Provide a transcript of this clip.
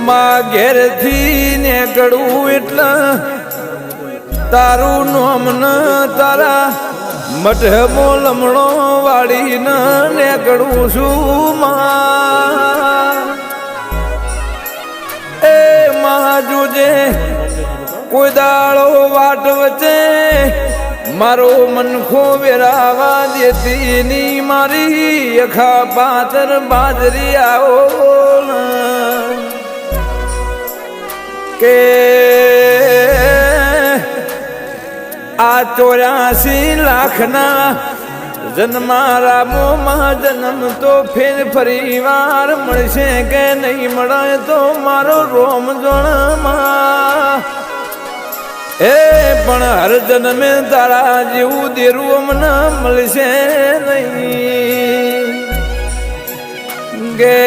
માં ઘેરથી નીકળવું એટલે તારું નામ ન તારા મઢમો લમણો વાળીને નીકળું છું માં એ માં જોજે કોઈ દાળો વાટ વચ્ચે મારો મનખો વેરાવા દેતી ની મારી અખા પાતર બાજરી આવો કે આ 84 લાખના જન્મારામોમાં જન્મ તો ફેર ફરી વાર મળશે કે નહીં મળે તો મારો રોમ જોણમાં એ પણ હર જન્મે તારા જેવું દેરું અમને મળશે નહીં ગે